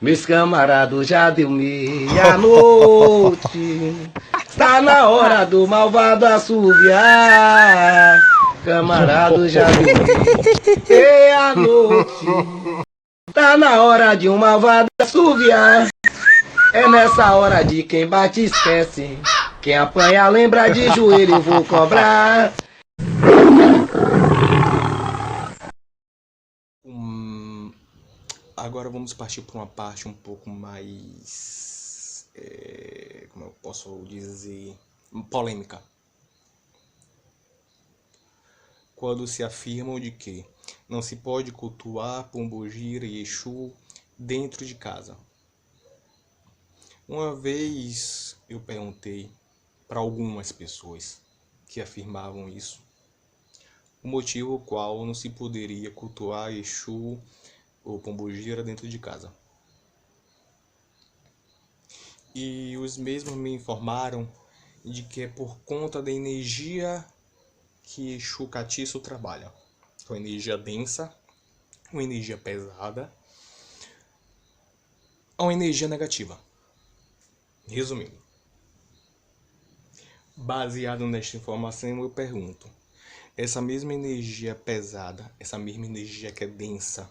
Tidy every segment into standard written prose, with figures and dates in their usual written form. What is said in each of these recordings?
Meus camaradas, já deu meia-noite. Está na hora do malvado assoviar. Camarada, já deu meia-noite. Está na hora de um malvado assoviar. É nessa hora de quem bate esquece. Quem apanha lembra de joelho, eu vou cobrar. Agora vamos partir para uma parte um pouco mais, como eu posso dizer, polêmica. Quando se afirmam de que não se pode cultuar Pombogira e Exu dentro de casa. Uma vez eu perguntei para algumas pessoas que afirmavam isso, o motivo qual não se poderia cultuar Exu ou Pombogira dentro de casa. E os mesmos me informaram de que é por conta da energia que Exu Catiço trabalha. Uma energia densa, uma energia pesada, uma energia negativa. Resumindo, baseado nesta informação, eu pergunto: essa mesma energia pesada, essa mesma energia que é densa,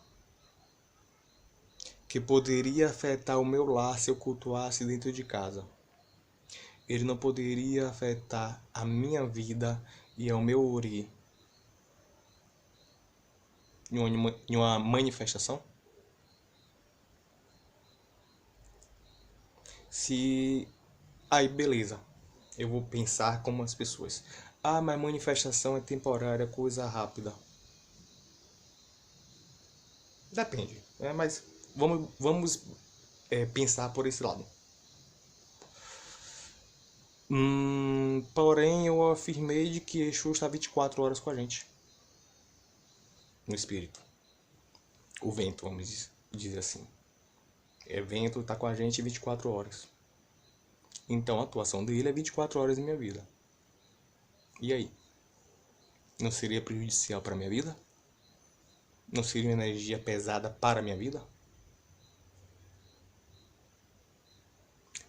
que poderia afetar o meu lar se eu cultuasse dentro de casa, ele não poderia afetar a minha vida e ao meu ori em uma manifestação? Se... Aí, beleza. Eu vou pensar como as pessoas. Ah, mas manifestação é temporária, coisa rápida. Depende. Mas vamos pensar por esse lado. Porém, eu afirmei de que Exu está 24 horas com a gente. No espírito. O vento, vamos dizer assim. Vento está com a gente 24 horas. Então a atuação dele é 24 horas em minha vida. E aí? Não seria prejudicial para a minha vida? Não seria uma energia pesada para a minha vida?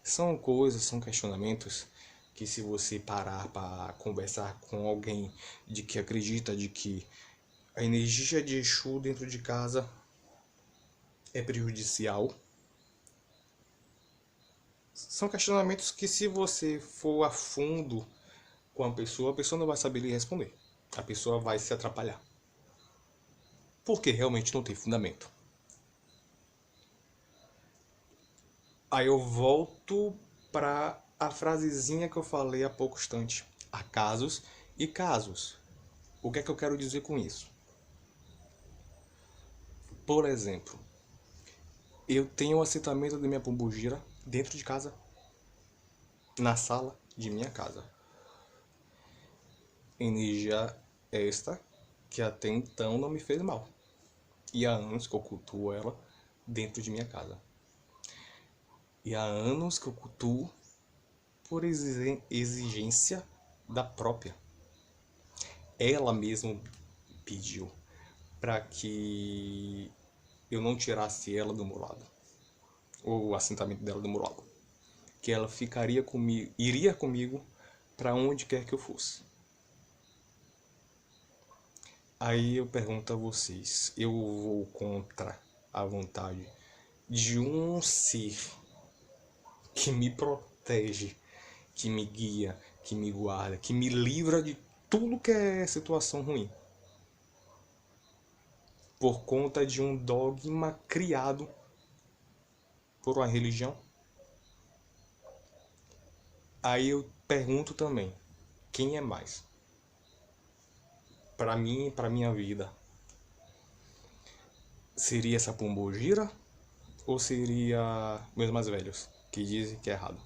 São coisas, são questionamentos que, se você parar para conversar com alguém de que acredita de que a energia de Exu dentro de casa é prejudicial, são questionamentos que, se você for a fundo com a pessoa não vai saber lhe responder. A pessoa vai se atrapalhar. Porque realmente não tem fundamento. Aí eu volto para a frasezinha que eu falei há pouco instante. Há casos e casos. O que é que eu quero dizer com isso? Por exemplo, eu tenho o assentamento da minha pombogira dentro de casa, na sala de minha casa. Energia esta que até então não me fez mal. E há anos que eu cultuo ela dentro de minha casa. E há anos que eu cultuo por exigência da própria. Ela mesma pediu para que eu não tirasse ela do meu lado, ou o assentamento dela do meu lado, que ela ficaria comigo, iria comigo para onde quer que eu fosse. Aí eu pergunto a vocês, eu vou contra a vontade de um ser que me protege, que me guia, que me guarda, que me livra de tudo que é situação ruim, por conta de um dogma criado por uma religião? Aí eu pergunto também, quem é mais? Para mim, para minha vida, seria essa pombogira ou seria meus mais velhos, que dizem que é errado?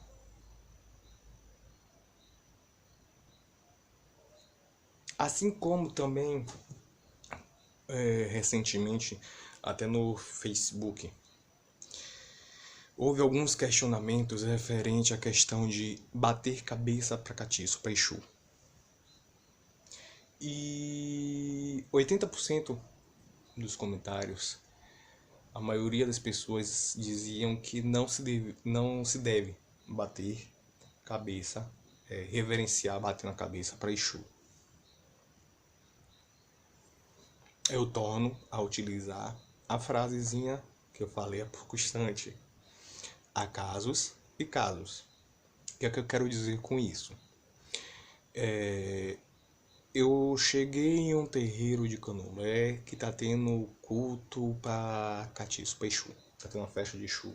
Assim como também, recentemente, até no Facebook, houve alguns questionamentos referente à questão de bater cabeça para catiço, para Exu. E 80% dos comentários, a maioria das pessoas diziam que não se deve bater cabeça, reverenciar, bater na cabeça para Exu. Eu torno a utilizar a frasezinha que eu falei há pouco instante. Há casos e casos. O que é que eu quero dizer com isso? Eu cheguei em um terreiro de Candomblé que tá tendo culto para catiço, para Exu. Tá tendo uma festa de Exu.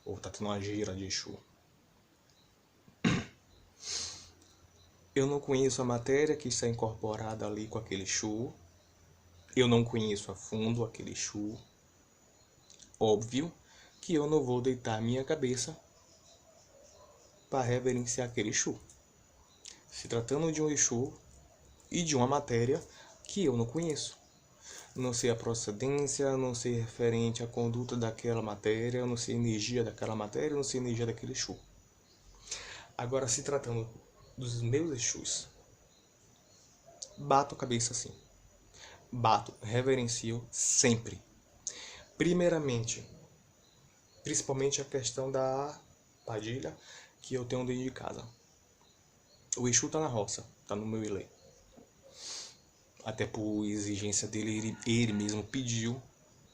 Ou tá tendo uma gira de Exu. Eu não conheço a matéria que está incorporada ali com aquele Exu. Eu não conheço a fundo aquele Exu. Óbvio que eu não vou deitar minha cabeça para reverenciar aquele Exu. Se tratando de um Exu e de uma matéria que eu não conheço. Não sei a procedência, não sei referente à conduta daquela matéria, não sei a energia daquela matéria, não sei a energia daquele Exu. Agora, se tratando dos meus Exus, bato a cabeça assim. Bato, reverencio sempre. Primeiramente, principalmente a questão da padilha que eu tenho dentro de casa. O Exu tá na roça, tá no meu ilê. Até por exigência dele, ele mesmo pediu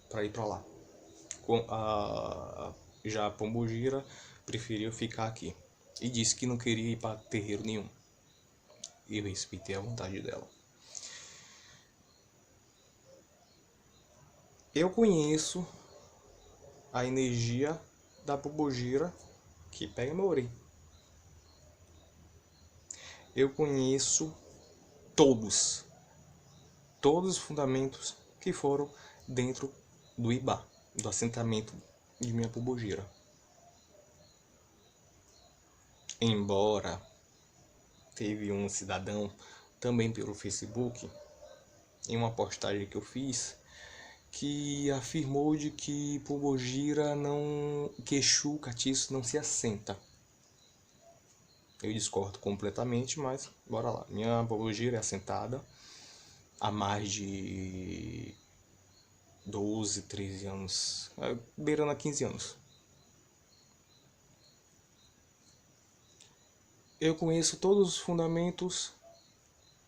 para ir para lá. Já a Pombogira preferiu ficar aqui e disse que não queria ir para terreiro nenhum. E eu respeitei a vontade dela. Eu conheço a energia da Pombogira que pega meu orelha. Eu conheço todos os fundamentos que foram dentro do Ibá, do assentamento de minha Pombogira. Embora teve um cidadão também pelo Facebook, em uma postagem que eu fiz, que afirmou de que Pombogira não, que Exu, catiço não se assenta. Eu discordo completamente, mas bora lá. Minha Pombogira é assentada há mais de 12, 13 anos, beirando a 15 anos. Eu conheço todos os fundamentos,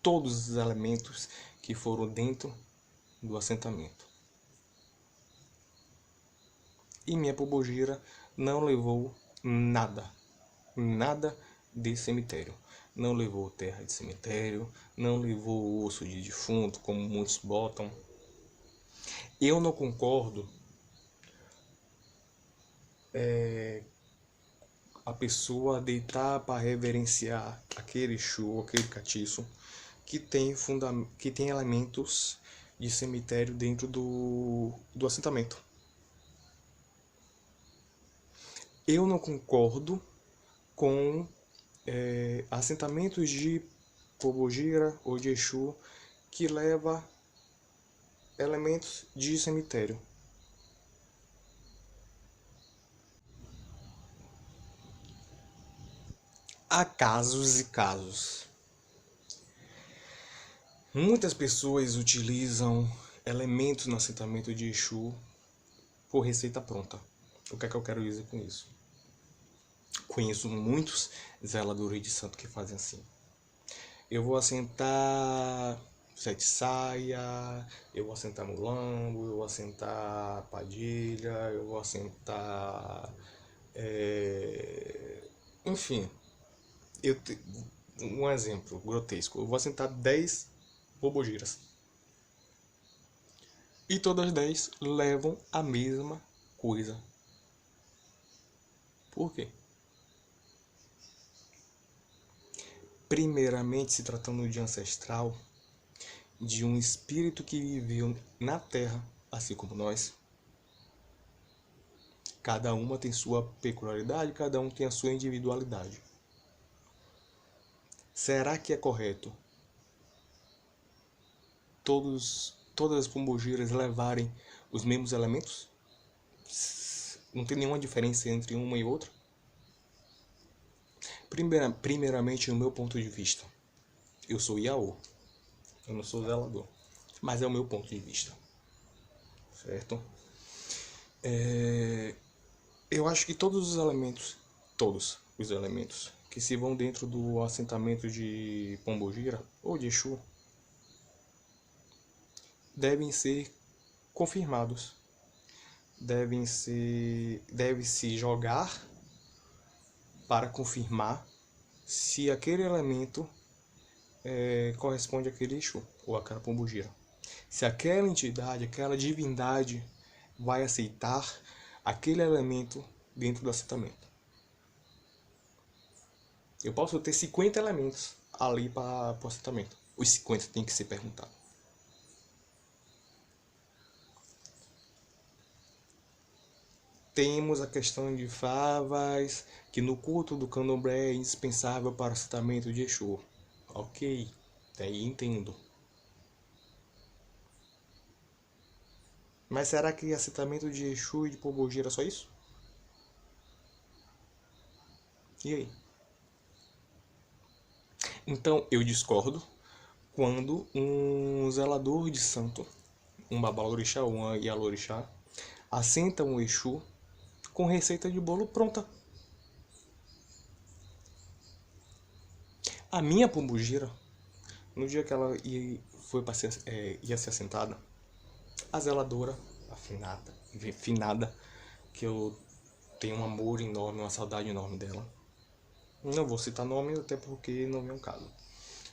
todos os elementos que foram dentro do assentamento. E minha Pombogira não levou nada de cemitério. Não levou terra de cemitério, não levou osso de defunto, como muitos botam. Eu não concordo a pessoa deitar para reverenciar aquele Exu, aquele catiço, que tem elementos de cemitério dentro do assentamento. Eu não concordo com assentamentos de Pombogira ou de Exu que leva elementos de cemitério. Há casos e casos. Muitas pessoas utilizam elementos no assentamento de Exu por receita pronta. O que é que eu quero dizer com isso? Conheço muitos zeladores de santo que fazem assim. Eu vou assentar sete saia, eu vou assentar mulambo, eu vou assentar padilha, eu vou assentar... Enfim, um exemplo grotesco. Eu vou assentar 10 Pombogiras. E todas as 10 levam a mesma coisa. Por quê? Primeiramente, se tratando de ancestral, de um espírito que viveu na Terra, assim como nós. Cada uma tem sua peculiaridade, cada um tem a sua individualidade. Será que é correto todas as pombogiras levarem os mesmos elementos? Não tem nenhuma diferença entre uma e outra? Primeiramente, no meu ponto de vista, eu sou Iaô, eu não sou zelador. Mas é o meu ponto de vista, certo? Eu acho que todos os elementos que se vão dentro do assentamento de Pombogira ou de Exu devem ser confirmados. Deve-se jogar para confirmar se aquele elemento corresponde àquele Exu ou àquela Pombogira. Se aquela entidade, aquela divindade vai aceitar aquele elemento dentro do assentamento. Eu posso ter 50 elementos ali para o assentamento. Os 50 tem que ser perguntado. Temos a questão de favas, que no culto do candomblé é indispensável para o assentamento de Exu. Ok, daí entendo. Mas será que assentamento de Exu e de Pombogira é só isso? E aí? Então eu discordo quando um zelador de santo, um babalorixá ou um ialorixá, assenta um Exu com receita de bolo pronta. A minha pombogira, no dia que ela ia ser assentada, a zeladora, finada, que eu tenho um amor enorme, uma saudade enorme dela. Não vou citar nomes, até porque não é um caso,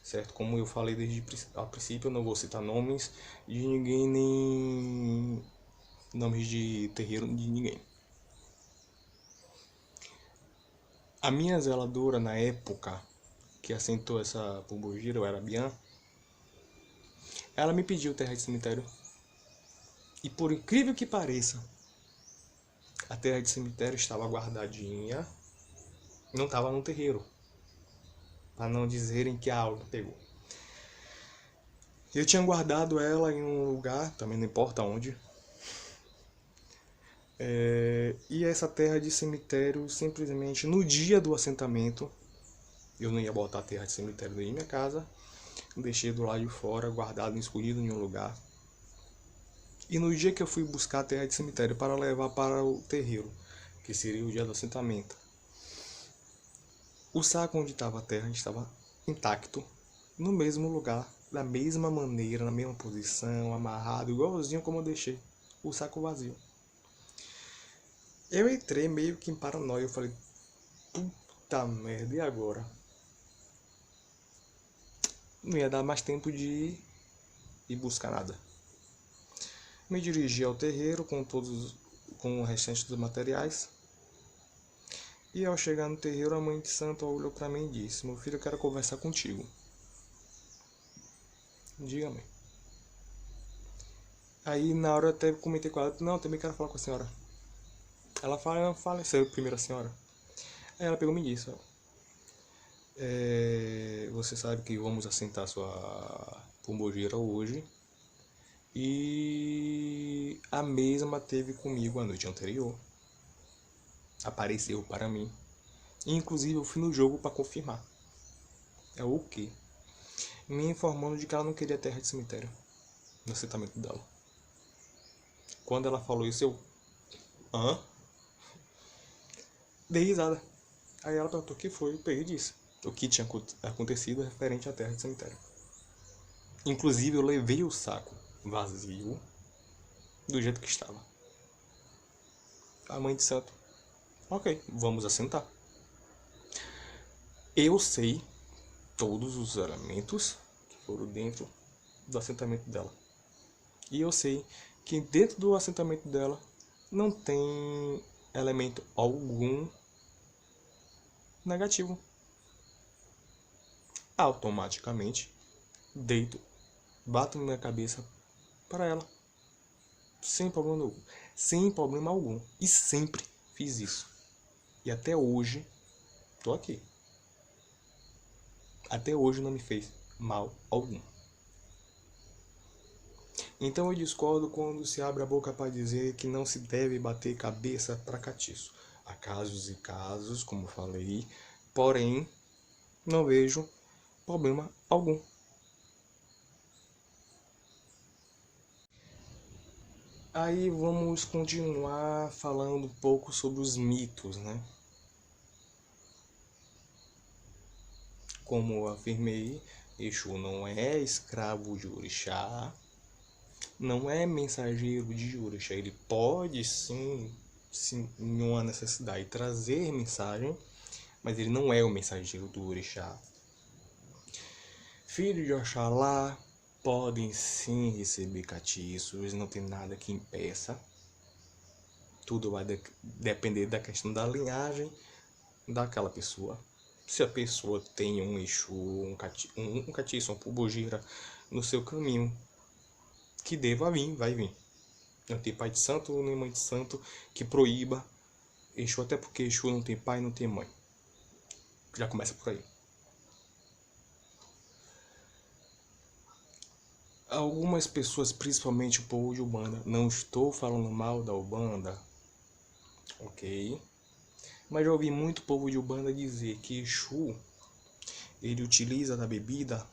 certo? Como eu falei desde a princípio, eu não vou citar nomes de ninguém, nem nomes de terreiro de ninguém. A minha zeladora, na época que assentou essa pombogira, eu era Bian, ela me pediu terra de cemitério. E por incrível que pareça, a terra de cemitério estava guardadinha, não estava no terreiro, para não dizerem que a aula pegou. Eu tinha guardado ela em um lugar, também não importa onde. E essa terra de cemitério, simplesmente no dia do assentamento, eu não ia botar a terra de cemitério em minha casa, deixei do lado de fora, guardado, escondido em um lugar. E no dia que eu fui buscar a terra de cemitério para levar para o terreiro, que seria o dia do assentamento, o saco onde estava a terra estava intacto, no mesmo lugar, da mesma maneira, na mesma posição, amarrado, igualzinho como eu deixei, o saco vazio. Eu entrei meio que em paranoia, eu falei, puta merda, e agora? Não ia dar mais tempo de ir buscar nada. Me dirigi ao terreiro com o restante dos materiais. E ao chegar no terreiro, a mãe de santo olhou para mim e disse: "Meu filho, eu quero conversar contigo." Diga, mãe. Aí na hora eu até comentei com ela: "Não, eu também quero falar com a senhora." Ela faleceu primeiro a senhora. Aí ela pegou e me disse: "Você sabe que vamos assentar sua pombogira hoje." E a mesma teve comigo a noite anterior. Apareceu para mim. Inclusive eu fui no jogo para confirmar. É o quê? Me informando de que ela não queria terra de cemitério no assentamento dela. Quando ela falou isso, eu... Hã? Dei risada. Aí ela perguntou o que foi, eu peguei e disse o que tinha acontecido referente à terra de cemitério. Inclusive eu levei o saco vazio do jeito que estava. A mãe de santo: "Ok, vamos assentar." Eu sei todos os elementos que foram dentro do assentamento dela. E eu sei que dentro do assentamento dela não tem elemento algum negativo. Automaticamente deito, bato na minha cabeça para ela, sem problema algum, sem problema algum. E sempre fiz isso. E até hoje tô aqui. Até hoje não me fez mal algum. Então eu discordo quando se abre a boca para dizer que não se deve bater cabeça para catiço. Há casos e casos, como falei, porém não vejo problema algum. Aí vamos continuar falando um pouco sobre os mitos, né? Como eu afirmei, Exu não é escravo de orixá, não é mensageiro de orixá. Ele pode sim, em uma necessidade, trazer mensagem, mas ele não é o mensageiro do orixá. Filhos de Oxalá podem sim receber catiços, não tem nada que impeça. Tudo vai depender da questão da linhagem daquela pessoa. Se a pessoa tem um Exu, um catiço, um Pombogira no seu caminho, que deva vir, vai vir. Não tem pai de santo nem mãe de santo que proíba Exu, até porque Exu não tem pai, não tem mãe. Já começa por aí. Algumas pessoas, principalmente o povo de Umbanda, não estou falando mal da Umbanda, ok? Mas já ouvi muito povo de Umbanda dizer que Exu, ele utiliza da bebida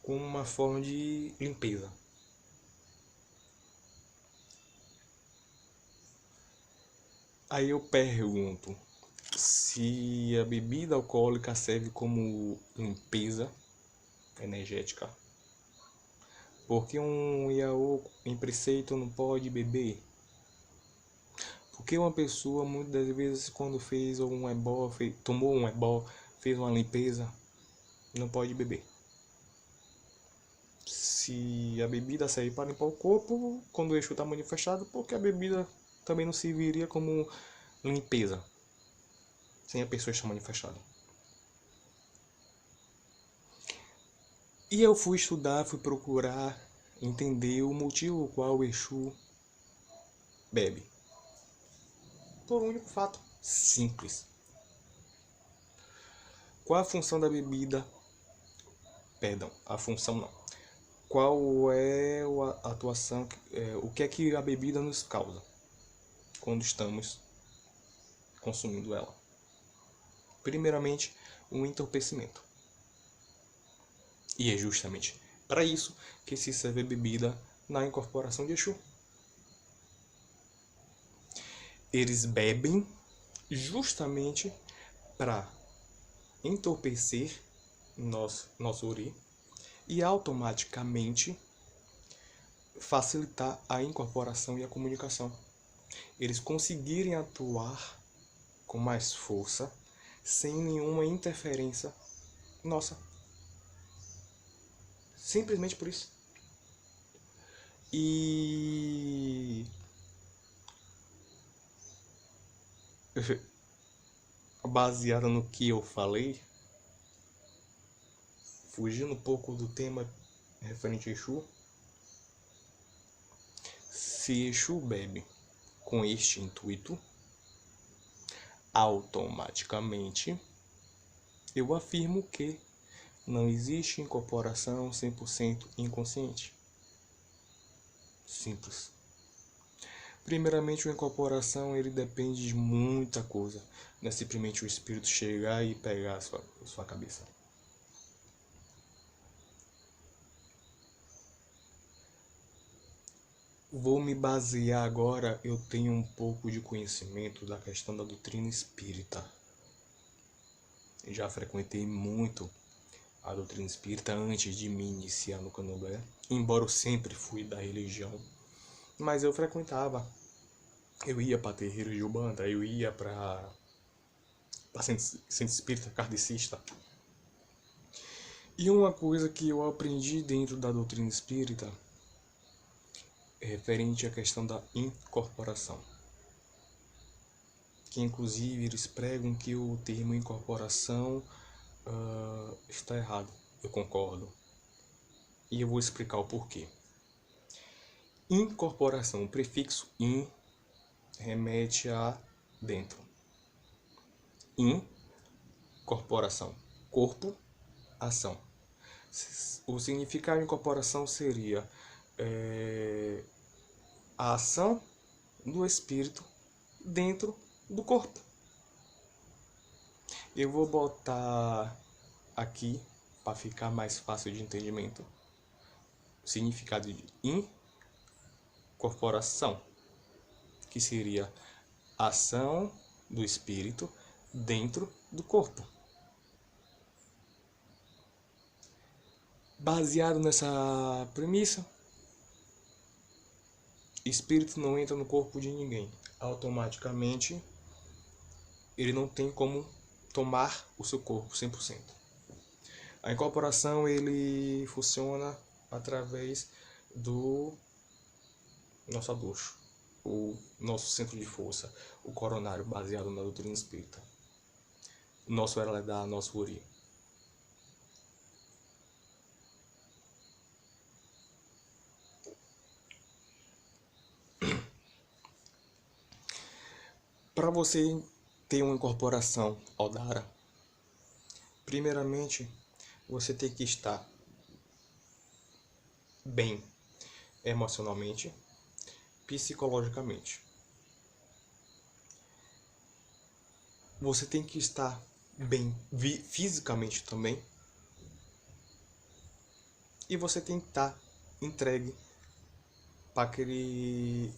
como uma forma de limpeza. Aí eu pergunto, se a bebida alcoólica serve como limpeza energética, por que um Iaô em preceito não pode beber? Porque uma pessoa, muitas das vezes, quando fez um ebó, tomou um ebó, fez uma limpeza, não pode beber? Se a bebida serve para limpar o corpo, quando o Exu está manifestado, porque a bebida também não serviria como limpeza, sem a pessoa estar manifestada. E eu fui estudar, fui procurar entender o motivo qual o Exu bebe. Por um único fato simples. Qual a função da bebida? Perdão, a função não. Qual é a atuação, o que é que a bebida nos causa quando estamos consumindo ela? Primeiramente, um entorpecimento. E é justamente para isso que se serve a bebida na incorporação de Exu. Eles bebem justamente para entorpecer nosso uri e automaticamente facilitar a incorporação e a comunicação. Eles conseguirem atuar com mais força sem nenhuma interferência nossa. Simplesmente por isso. E baseado no que eu falei, fugindo um pouco do tema referente a Exu, se Exu bebe com este intuito, automaticamente eu afirmo que não existe incorporação 100% inconsciente. Simples. Primeiramente, a incorporação ele depende de muita coisa. Não é simplesmente o espírito chegar e pegar a sua cabeça. Vou me basear agora, eu tenho um pouco de conhecimento da questão da doutrina espírita. Já frequentei muito a doutrina espírita antes de me iniciar no candomblé, embora eu sempre fui da religião, mas eu frequentava. Eu ia para terreiro de Umbanda, eu ia para centro espírita kardecista. E uma coisa que eu aprendi dentro da doutrina espírita é referente à questão da incorporação. Que inclusive eles pregam que o termo incorporação está errado. Eu concordo. E eu vou explicar o porquê. Incorporação, o prefixo in remete a dentro. Incorporação, corpo, ação. O significado de incorporação seria a ação do espírito dentro do corpo. Eu vou botar aqui para ficar mais fácil de entendimento. O significado de corporação, que seria a ação do espírito dentro do corpo. Baseado nessa premissa, espírito não entra no corpo de ninguém. Automaticamente, ele não tem como tomar o seu corpo 100%. A incorporação ele funciona através do nosso aducho, o nosso centro de força, o coronário, baseado na doutrina espírita. O nosso Eredá, nosso Uri. Para você ter uma incorporação Odara, primeiramente você tem que estar bem emocionalmente, psicologicamente. Você tem que estar bem fisicamente também. E você tem que estar entregue para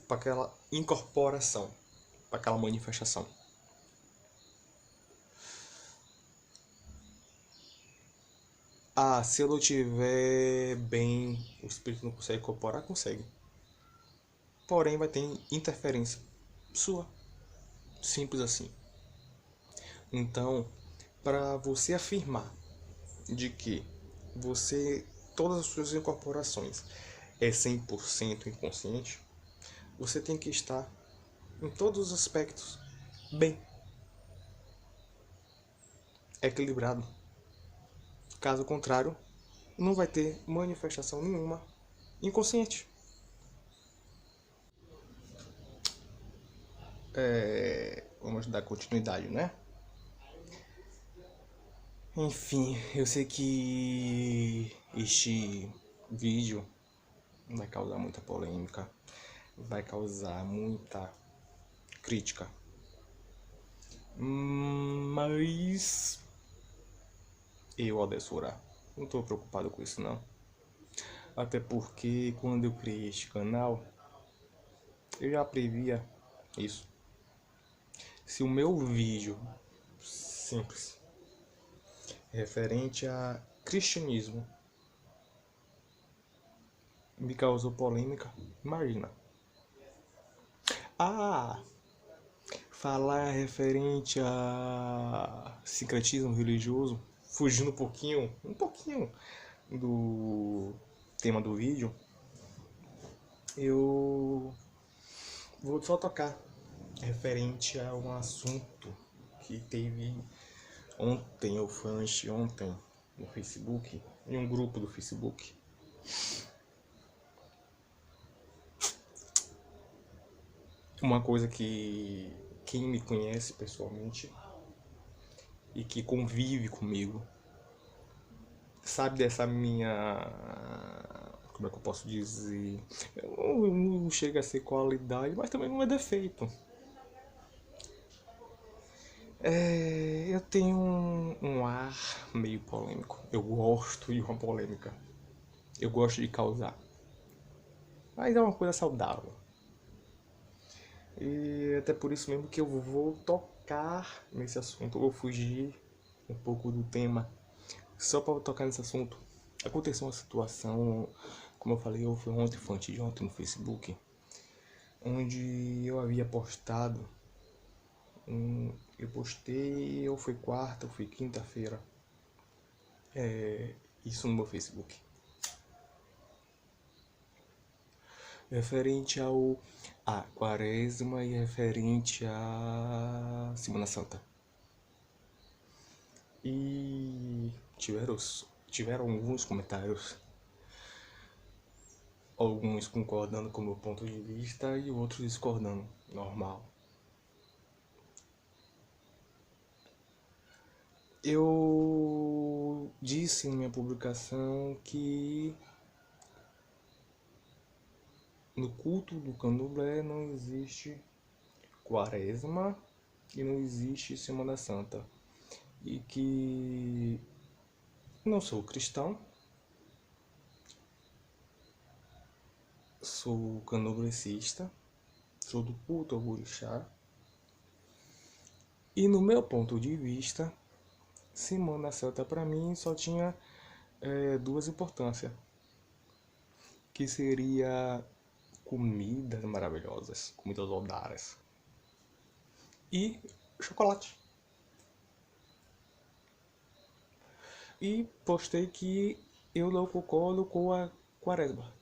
aquela incorporação, para aquela manifestação. Ah, se eu não estiver bem, o espírito não consegue incorporar? Consegue. Porém, vai ter interferência sua. Simples assim. Então, para você afirmar de que todas as suas incorporações é 100% inconsciente, você tem que estar em todos os aspectos bem equilibrado. Caso contrário, não vai ter manifestação nenhuma inconsciente. Vamos dar continuidade, né? Enfim, eu sei que este vídeo vai causar muita polêmica, vai causar muita crítica, mas eu, Odessura, não estou preocupado com isso não. Até porque quando eu criei este canal, eu já previa isso. Se o meu vídeo simples referente a cristianismo me causou polêmica, imagina. Falar referente a sincretismo religioso, fugindo um pouquinho do tema do vídeo, eu vou só tocar referente a um assunto que teve ontem, ou foi anteontem, no Facebook, em um grupo do Facebook. Uma coisa que quem me conhece pessoalmente e que convive comigo sabe dessa minha, como é que eu posso dizer, não chega a ser qualidade, mas também não é defeito. Eu tenho um ar meio polêmico. Eu gosto de uma polêmica. Eu gosto de causar. Mas é uma coisa saudável. E até por isso mesmo que eu vou tocar nesse assunto. Eu vou fugir um pouco do tema só para tocar nesse assunto. Aconteceu uma situação, como eu falei, foi antes de ontem no Facebook, onde eu havia postado. Eu postei, ou foi quarta, ou foi quinta-feira. Isso no meu Facebook. Referente a Quaresma e referente a Semana Santa. E tiveram alguns comentários, alguns concordando com o meu ponto de vista e outros discordando, normal. Eu disse em minha publicação que no culto do Candomblé não existe Quaresma e não existe Semana Santa. E que não sou cristão, sou candomblessista, sou do culto ao orixá, e no meu ponto de vista, Semana Santa para mim só tinha duas importâncias, que seria comidas maravilhosas, comidas odaras e chocolate. E postei que eu não concordo com a quaresma.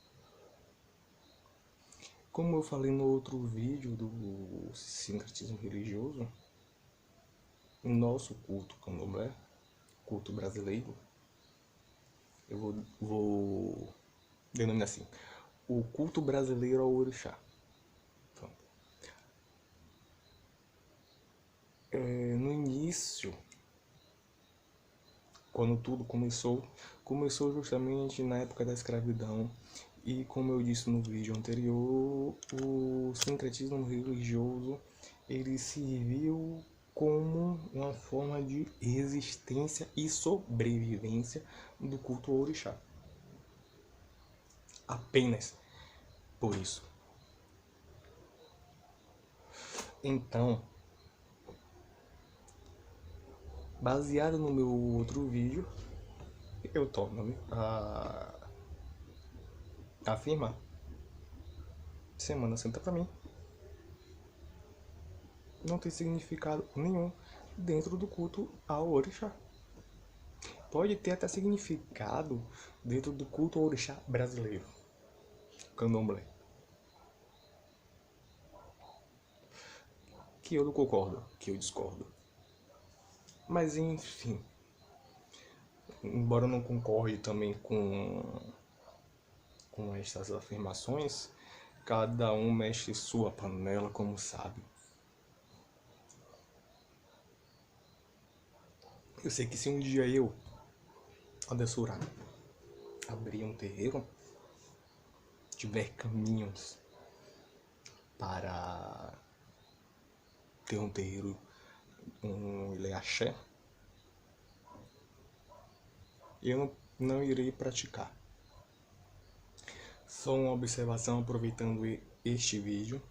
Como eu falei no outro vídeo do sincretismo religioso, o nosso culto candomblé, culto brasileiro, eu vou denominar assim, o culto brasileiro ao orixá. Então, no início, quando tudo começou justamente na época da escravidão. E como eu disse no vídeo anterior, o sincretismo religioso ele serviu como uma forma de existência e sobrevivência do culto ao orixá. Apenas por isso. Então, baseado no meu outro vídeo, eu torno a afirmar: Semana Santa para mim não tem significado nenhum dentro do culto ao orixá. Pode ter até significado dentro do culto ao orixá brasileiro, candomblé, que eu não concordo, que eu discordo. Mas enfim, embora eu não concorde também com estas afirmações, cada um mexe sua panela como sabe. Eu sei que se um dia eu, Adessurá, abrir um terreiro, tiver caminhos para ter um terreiro, um ileaxé, eu não irei praticar. Só uma observação aproveitando este vídeo,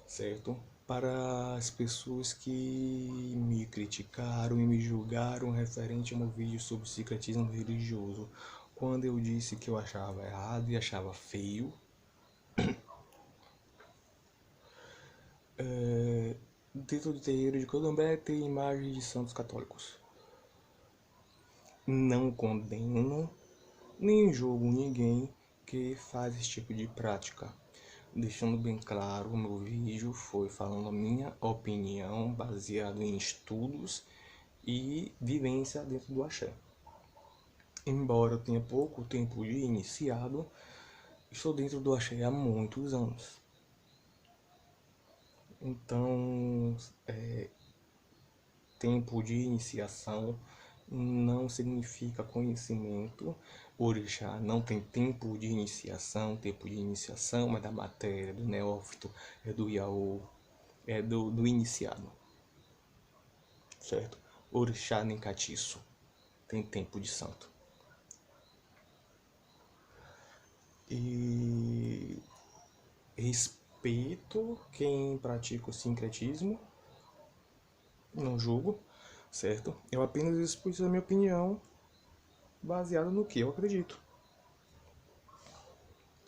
certo? Para as pessoas que me criticaram e me julgaram referente ao meu vídeo sobre secretismo religioso, quando eu disse que eu achava errado e achava feio, dentro do terreiro de Candomblé tem imagens de santos católicos. Não condeno nem julgo ninguém que faz esse tipo de prática. Deixando bem claro, o meu vídeo foi falando a minha opinião baseado em estudos e vivência dentro do axé. Embora eu tenha pouco tempo de iniciado, estou dentro do axé há muitos anos. Então, tempo de iniciação não significa conhecimento. O orixá não tem tempo de iniciação é da matéria, do neófito, é do iaô, é do iniciado, certo? Orixá nem catiço tem tempo de santo. E respeito quem pratica o sincretismo, não julgo, certo? Eu apenas expus a minha opinião baseada no que eu acredito.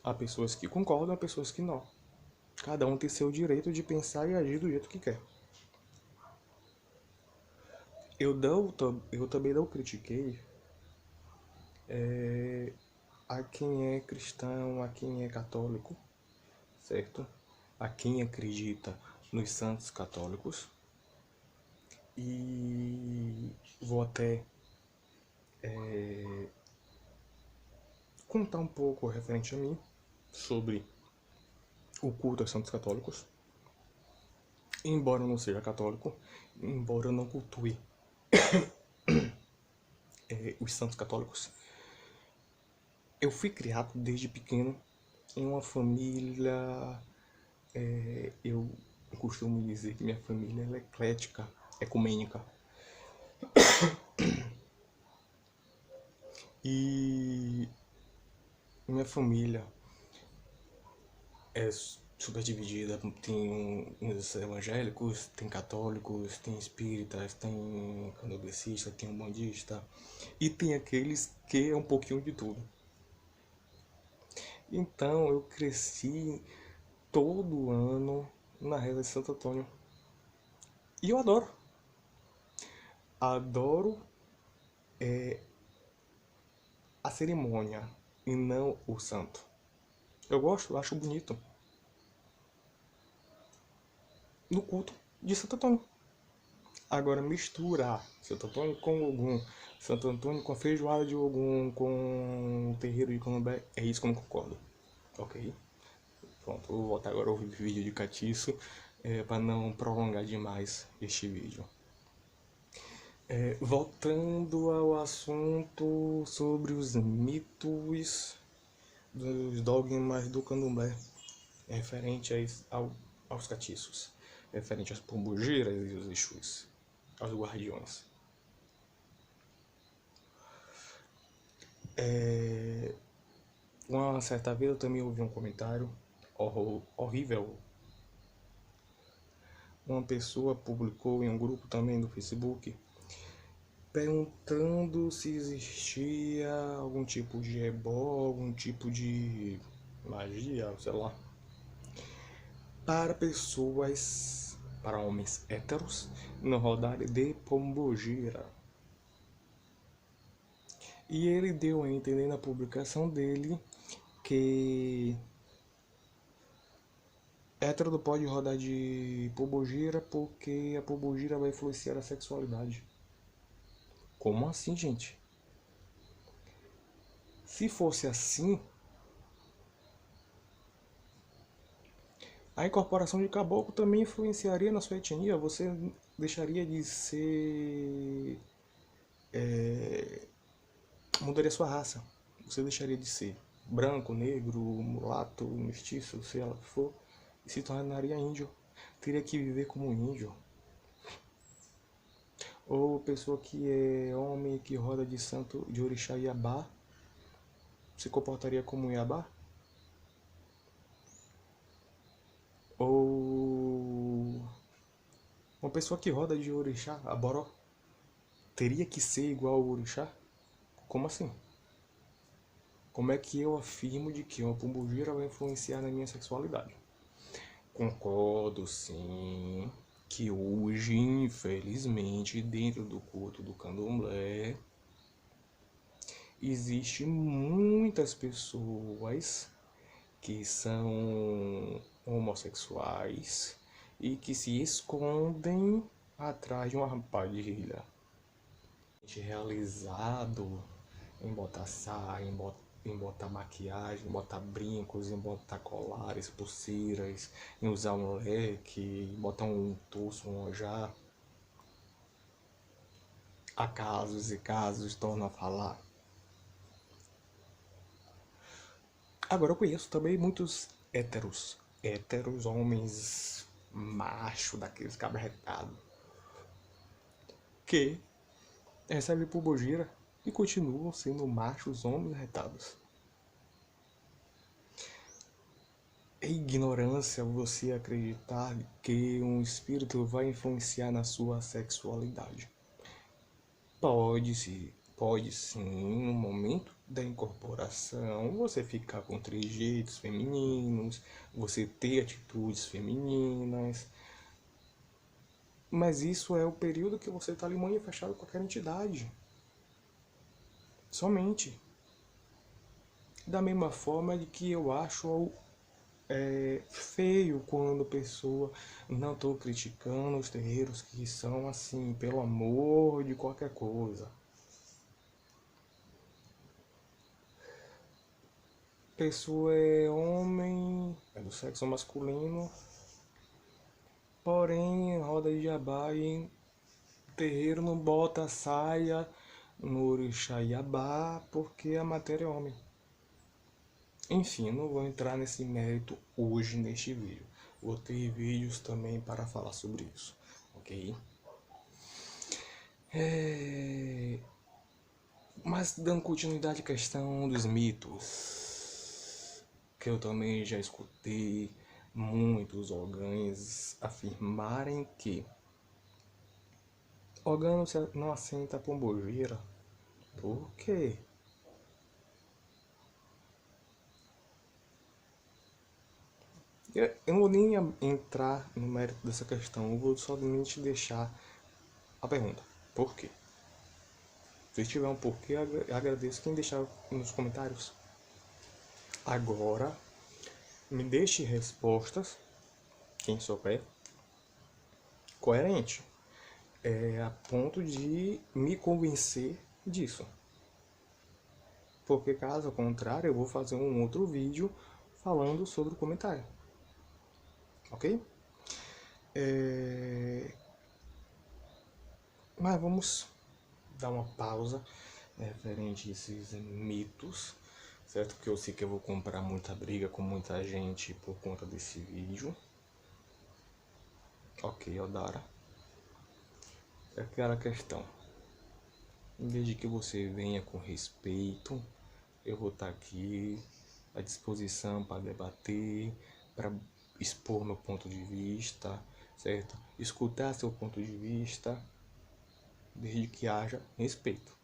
Há pessoas que concordam, há pessoas que não. Cada um tem seu direito de pensar e agir do jeito que quer. Eu também não critiquei a quem é cristão, a quem é católico, certo? A quem acredita nos santos católicos. E vou até contar um pouco referente a mim sobre o culto aos santos católicos. Embora eu não seja católico, embora eu não cultue os santos católicos, eu fui criado desde pequeno em uma família, eu costumo dizer que minha família é eclética, ecumênica. E minha família é super dividida. Tem os evangélicos, tem católicos, tem espíritas, tem candomblessista, tem umbandista e tem aqueles que é um pouquinho de tudo. Então eu cresci todo ano na reza de Santo Antônio e eu adoro. Adoro a cerimônia e não o santo. Eu gosto, eu acho bonito no culto de Santo Antônio. Agora, misturar Santo Antônio com Ogum, Santo Antônio com a feijoada de Ogum, com o terreiro de Candomblé, é isso que eu não concordo. Ok? Pronto, vou voltar agora ao vídeo de Catiço, para não prolongar demais este vídeo. Voltando ao assunto sobre os mitos dos dogmas do Candomblé, referente aos catiços, referente às pombogiras e os exus, aos guardiões. Uma certa vez eu também ouvi um comentário horrível. Uma pessoa publicou em um grupo também do Facebook perguntando se existia algum tipo de ebó, algum tipo de magia, sei lá, para homens héteros, no rodário de pombogira. E ele deu a entender na publicação dele que hétero não pode rodar de pombogira porque a pombogira vai influenciar a sexualidade. Como assim, gente? Se fosse assim, a incorporação de caboclo também influenciaria na sua etnia. Você deixaria de ser. Mudaria sua raça. Você deixaria de ser branco, negro, mulato, mestiço, se ela for, e se tornaria índio. Teria que viver como um índio. Ou pessoa que é homem que roda de santo de orixá Iabá, se comportaria como um Iabá? Ou uma pessoa que roda de orixá Aboró teria que ser igual ao orixá? Como assim? Como é que eu afirmo de que uma pombogira vai influenciar na minha sexualidade? Concordo, sim, que hoje, infelizmente, dentro do culto do candomblé, existe muitas pessoas que são homossexuais e que se escondem atrás de uma armadilha. Realizado em botar saia, em botar maquiagem, em botar brincos, em botar colares, pulseiras, em usar um leque, em botar um torso, um ojá. Há casos e casos, torno a falar. Agora eu conheço também muitos héteros, homens macho, daqueles cabretados, que recebem pombogira e continuam sendo machos, homens retados. É ignorância você acreditar que um espírito vai influenciar na sua sexualidade. Pode sim, no momento da incorporação, você ficar com trejeitos femininos, você ter atitudes femininas, mas isso é o período que você está ali manifestado com aquela entidade. Somente. Da mesma forma de que eu acho feio quando a pessoa, não estou criticando os terreiros que são assim, pelo amor de qualquer coisa. Pessoa é homem, é do sexo masculino, porém roda de jabá e terreiro não bota saia no orixá Iabá porque a matéria é homem. Enfim, não vou entrar nesse mérito hoje neste vídeo. Vou ter vídeos também para falar sobre isso, ok? Mas dando continuidade à questão dos mitos. que eu também já escutei muitos ogães afirmarem que ogã não assenta pombogira. Por quê? Eu não vou nem entrar no mérito dessa questão, eu vou somente deixar a pergunta. Por quê? Se tiver um porquê, eu agradeço quem deixar nos comentários. Agora, me deixe respostas, quem souber, coerente. A ponto de me convencer disso. Porque caso contrário, eu vou fazer um outro vídeo falando sobre o comentário. Ok? Mas vamos dar uma pausa referente a esses mitos, certo? Porque eu sei que eu vou comprar muita briga com muita gente por conta desse vídeo. Ok, Odara. É aquela questão. Desde que você venha com respeito, eu vou estar aqui à disposição para debater, para expor meu ponto de vista, certo? Escutar seu ponto de vista, desde que haja respeito.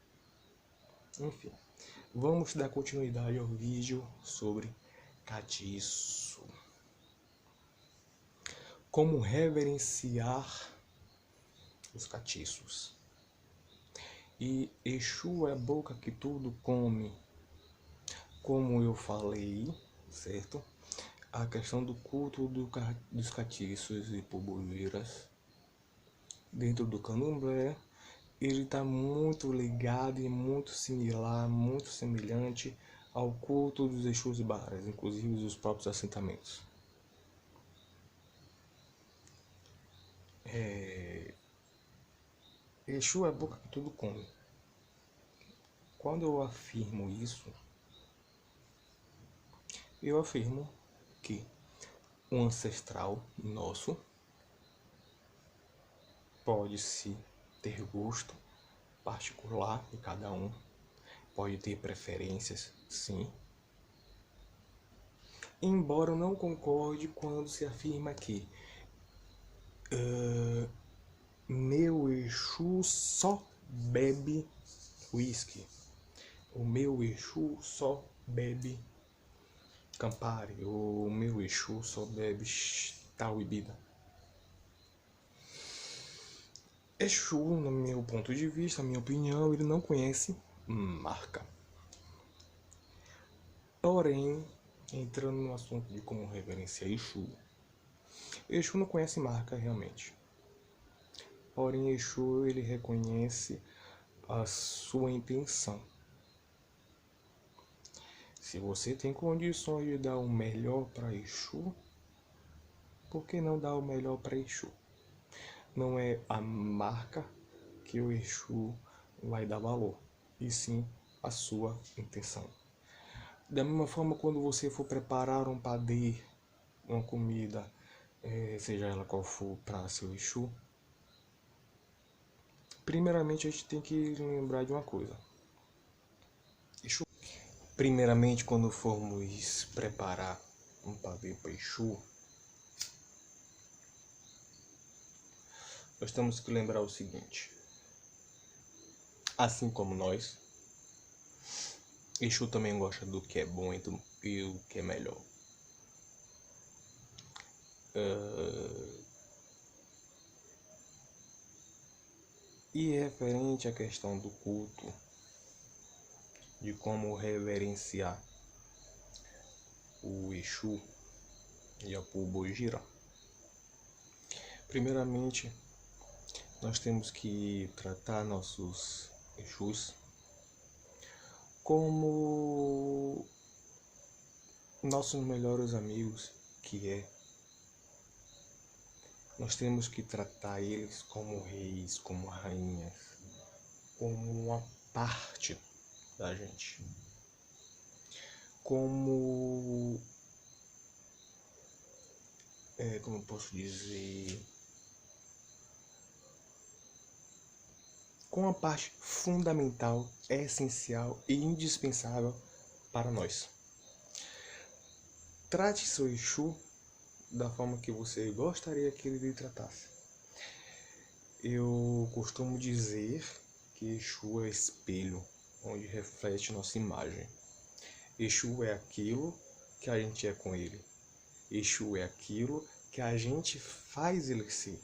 Enfim, vamos dar continuidade ao vídeo sobre catiço. Como reverenciar os catiços. E Exu é a boca que tudo come. Como eu falei, certo? A questão do culto dos catiços e pombogiras dentro do candomblé, ele está muito ligado e muito similar, muito semelhante ao culto dos Exus e Baras, inclusive os próprios assentamentos. Exu é a boca que tudo come. Quando eu afirmo isso, eu afirmo que um ancestral nosso pode-se ter gosto particular de cada um, pode ter preferências, sim. Embora eu não concorde quando se afirma que meu Exu só bebe whisky, o meu Exu só bebe Campari, o meu Exu só bebe tal bebida. Exu, no meu ponto de vista, na minha opinião, ele não conhece marca. Porém, entrando no assunto de como reverenciar Exu, Exu não conhece marca realmente. Porém, Exu ele reconhece a sua intenção. Se você tem condições de dar o melhor para Exu, por que não dar o melhor para Exu? Não é a marca que o Exu vai dar valor, e sim a sua intenção. Da mesma forma, quando você for preparar um padê, uma comida, seja ela qual for, para seu Exu, primeiramente a gente tem que lembrar de uma coisa. Exu. Primeiramente, quando formos preparar um padê para Exu, nós temos que lembrar o seguinte. Assim como nós, Exu também gosta do que é bom e o que é melhor. E referente à questão do culto, de como reverenciar o Exu e a Pombogira, primeiramente nós temos que tratar nossos Exus como nossos melhores amigos, nós temos que tratar eles como reis, como rainhas, como uma parte da gente, como como eu posso dizer, com uma parte fundamental, essencial e indispensável para nós. trate seu Exu da forma que você gostaria que ele lhe tratasse. Eu costumo dizer que Exu é espelho, onde reflete nossa imagem. Exu é aquilo que a gente é com ele. Exu é aquilo que a gente faz ele ser.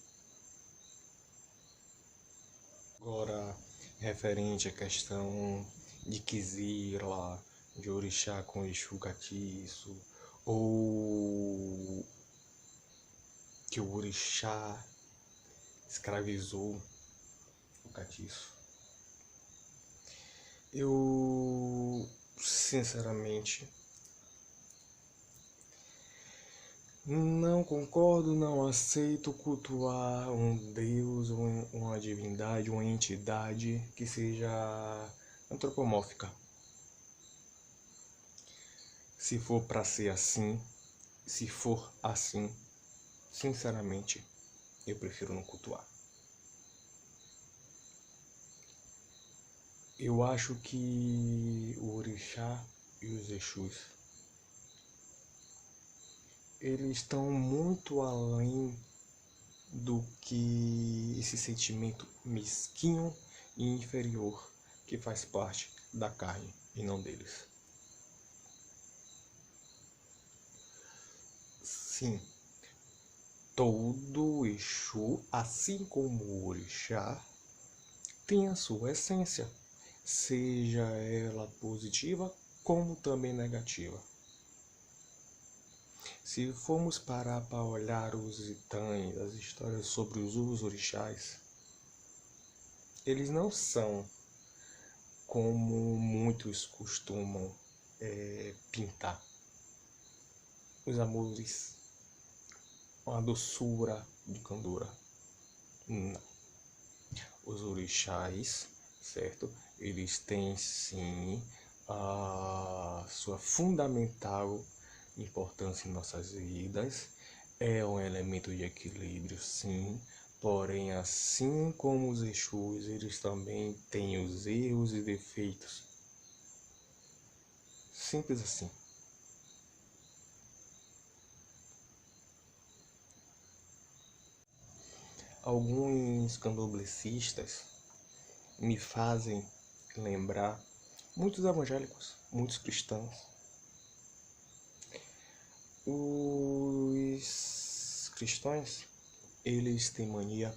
Agora, referente à questão de Kizila, de orixá com Exu catiço, ou que o orixá escravizou o catiço. Eu, sinceramente, não concordo, não aceito cultuar um deus, uma divindade, uma entidade que seja antropomórfica. Se for para ser assim, se for assim, sinceramente, eu prefiro não cultuar. Eu acho que o orixá e os exus, eles estão muito além do que esse sentimento mesquinho e inferior que faz parte da carne e não deles. Sim, todo Exu, assim como o orixá, tem a sua essência, seja ela positiva como também negativa. Se formos parar para olhar os itãs, as histórias sobre os orixás, eles não são como muitos costumam pintar. Os amores, uma doçura de candura. Não. Os orixás, certo? Eles têm sim a sua fundamental importância em nossas vidas. É um elemento de equilíbrio, sim. Porém, assim como os Exus, eles também têm os erros e defeitos. Simples assim. Alguns candomblecistas me fazem lembrar muitos evangélicos, muitos cristãos. Os cristãos, eles têm mania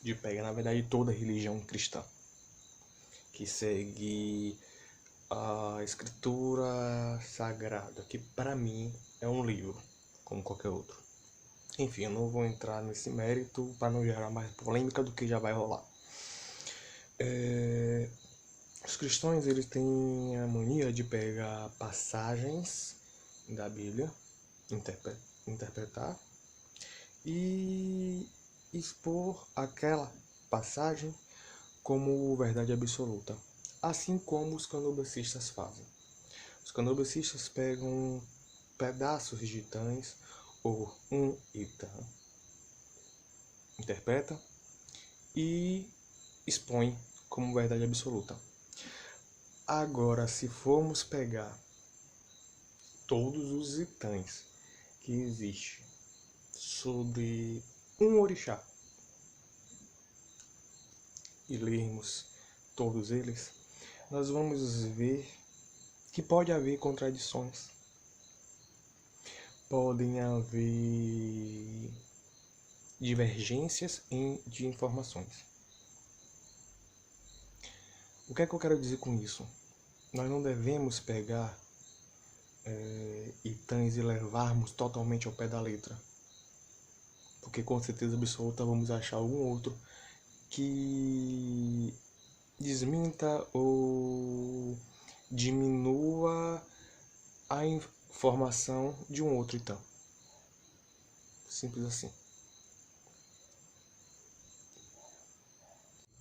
de pegar, na verdade, toda a religião cristã, que segue a escritura sagrada, que para mim é um livro, como qualquer outro. Enfim, eu não vou entrar nesse mérito para não gerar mais polêmica do que já vai rolar. Os cristãos, eles têm a mania de pegar passagens da Bíblia, interpretar e expor aquela passagem como verdade absoluta, assim como os candomblecistas fazem. Os candomblecistas pegam pedaços de itãs ou um itã, interpreta e expõe como verdade absoluta. Agora, se formos pegar todos os itãs que existem sobre um orixá e lermos todos eles, nós vamos ver que pode haver contradições, podem haver divergências de informações. O que é que eu quero dizer com isso? Nós não devemos pegar itãs e levarmos totalmente ao pé da letra, porque com certeza absoluta vamos achar algum outro que desminta ou diminua a informação de um outro itã. Simples assim.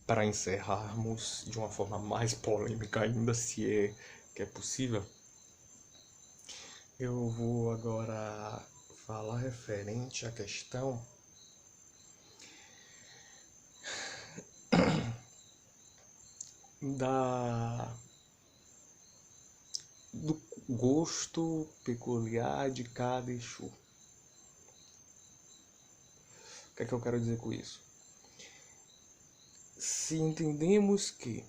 Para encerrarmos de uma forma mais polêmica ainda, se é que é possível, eu vou agora falar referente à questão da gosto peculiar de cada Exu. O que é que eu quero dizer com isso? Se entendemos que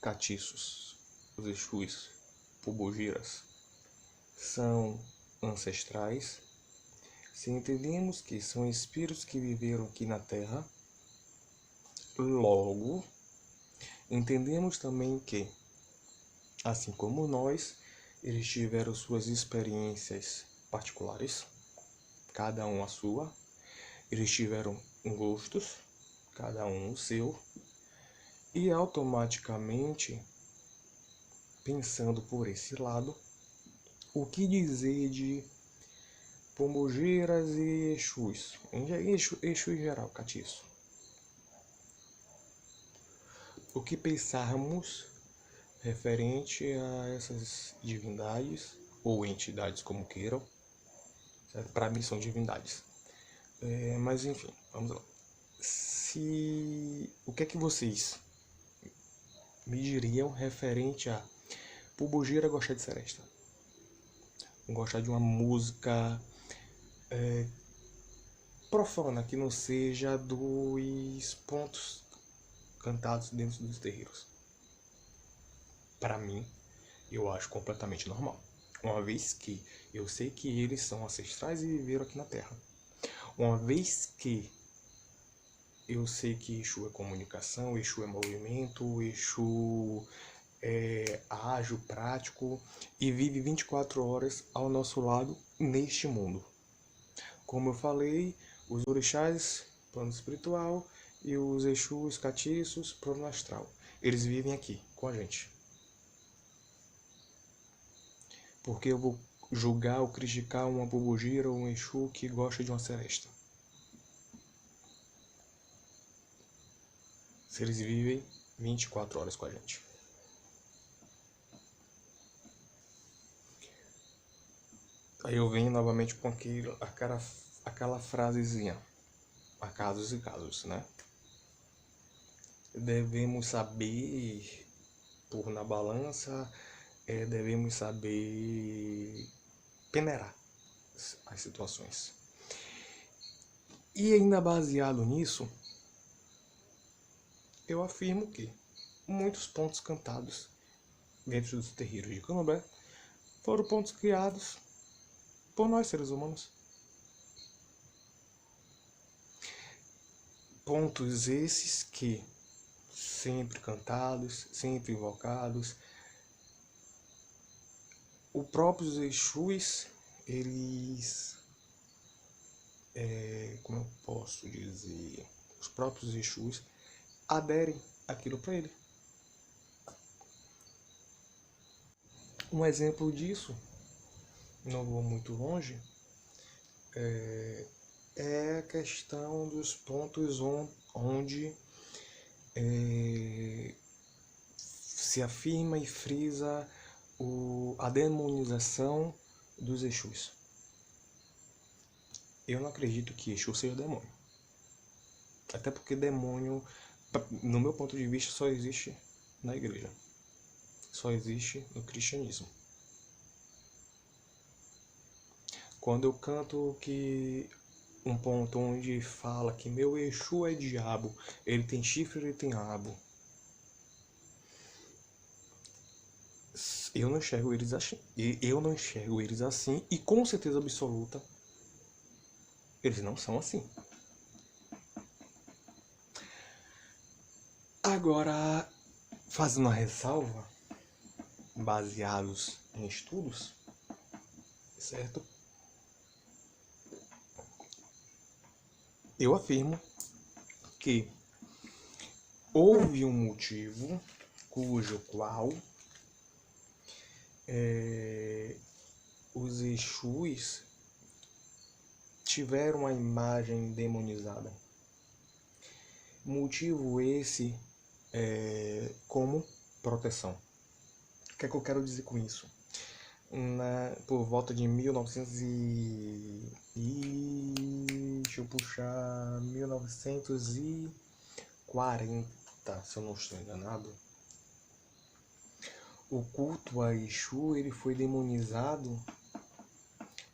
catiços, os Exus, Pombogiras, são ancestrais, se entendemos que são espíritos que viveram aqui na Terra, logo, entendemos também que, assim como nós, eles tiveram suas experiências particulares, cada um a sua, eles tiveram gostos, cada um o seu, e automaticamente, pensando por esse lado, o que dizer de Pombogiras e Exus? Exu em geral, catiço. O que pensarmos referente a essas divindades, ou entidades como queiram, para mim são divindades. Mas enfim, vamos lá. O que é que vocês me diriam referente a Pombogira gostar de seresta? Gostar de uma música profana, que não seja dos pontos cantados dentro dos terreiros. Para mim, eu acho completamente normal. Uma vez que eu sei que eles são ancestrais e viveram aqui na Terra. Uma vez que eu sei que Exu é comunicação, Exu é movimento, Exu é ágil, prático e vive 24 horas ao nosso lado neste mundo. Como eu falei, os orixás, plano espiritual, e os Exus, catiços, plano astral. Eles vivem aqui com a gente. Porque eu vou julgar ou criticar uma Pombogira ou um Exu que gosta de uma seresta? Se eles vivem 24 horas com a gente. Aí eu venho novamente com aquela frasezinha. Há casos e casos, né? Devemos saber pôr na balança, devemos saber peneirar as situações. E ainda baseado nisso, eu afirmo que muitos pontos cantados dentro dos terreiros de Candomblé foram pontos criados por nós, seres humanos. Pontos esses que, sempre cantados, sempre invocados, os próprios Exus, eles, como eu posso dizer, os próprios Exus aderem aquilo para ele. Um exemplo disso, não vou muito longe, é a questão dos pontos onde se afirma e frisa a demonização dos Exus. Eu não acredito que Exu seja demônio. Até porque demônio, no meu ponto de vista, só existe na igreja. Só existe no cristianismo. Quando eu canto que um ponto onde fala que meu Exu é diabo, ele tem chifre, ele tem rabo, eu não enxergo eles assim. E com certeza absoluta eles não são assim. Agora, fazendo uma ressalva, baseados em estudos, certo? Eu afirmo que houve um motivo cujo qual os Exus tiveram a imagem demonizada. Motivo esse como proteção. O que é que eu quero dizer com isso? Por volta de 1940, se eu não estou enganado, o culto a Exu ele foi demonizado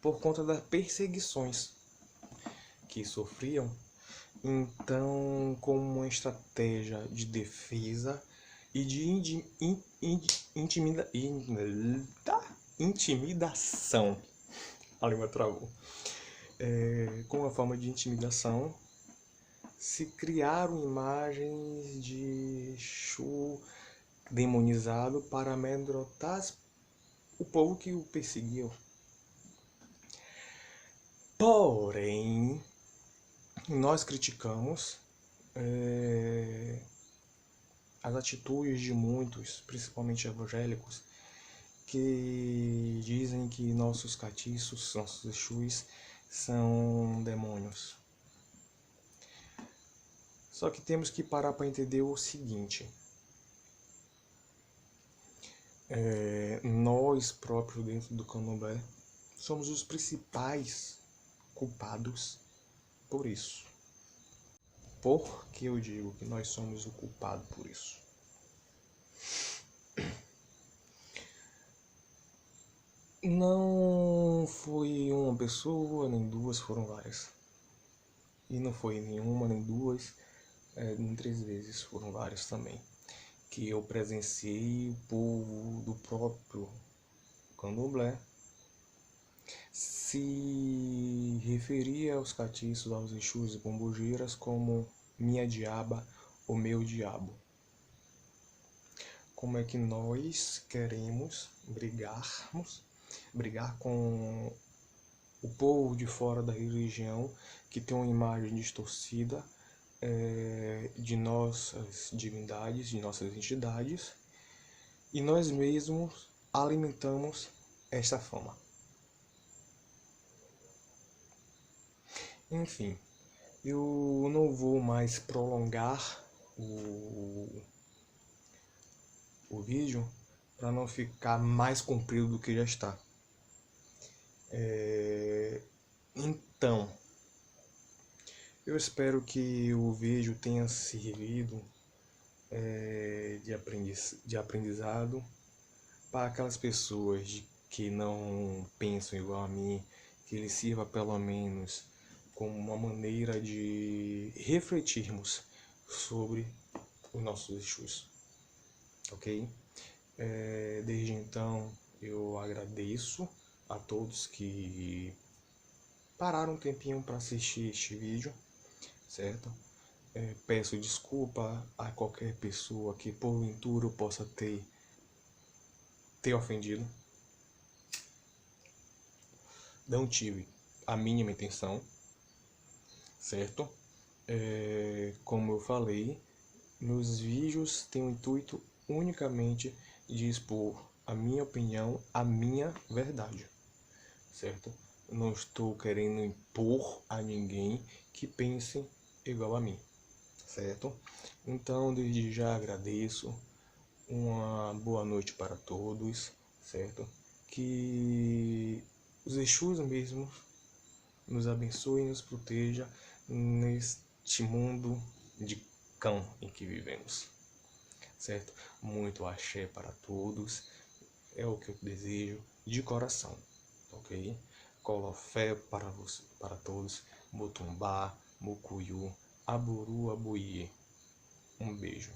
por conta das perseguições que sofriam. Então, como uma estratégia de defesa e de intimidação, a língua travou. Com uma forma de intimidação, se criaram imagens de Exu demonizado para amedrontar o povo que o perseguiam. Porém, nós criticamos as atitudes de muitos, principalmente evangélicos, que dizem que nossos catiços, nossos Exus, são demônios. Só que temos que parar para entender o seguinte. Nós próprios dentro do Candomblé somos os principais culpados por isso. Por que eu digo que nós somos o culpado por isso? Não foi uma pessoa, nem duas, foram várias. E não foi nenhuma, nem duas, nem 3 vezes, foram várias também. Que eu presenciei o povo do próprio Candomblé se referia aos catiços, aos Exus e Pombogiras como minha diaba ou meu diabo. Como é que nós queremos brigar com o povo de fora da religião que tem uma imagem distorcida de nossas divindades, de nossas entidades, e nós mesmos alimentamos esta fama. Enfim, eu não vou mais prolongar o vídeo para não ficar mais comprido do que já está. Então, eu espero que o vídeo tenha servido de aprendizado para aquelas pessoas que não pensam igual a mim, que ele sirva pelo menos como uma maneira de refletirmos sobre os nossos Exus, ok? Desde então eu agradeço a todos que pararam um tempinho para assistir este vídeo, certo? Peço desculpa a qualquer pessoa que porventura eu possa ter ofendido. Não tive a mínima intenção, certo? Como eu falei, meus vídeos têm o intuito unicamente de expor a minha opinião, a minha verdade, certo? Não estou querendo impor a ninguém que pense igual a mim, certo? Então, desde já agradeço, uma boa noite para todos, certo? Que os Exus mesmos nos abençoe e nos proteja neste mundo de cão em que vivemos, certo? Muito axé para todos, é o que eu desejo de coração, ok? Colofé para todos, Motumbá, Mucuyu, Aburu, Abuie. Um beijo.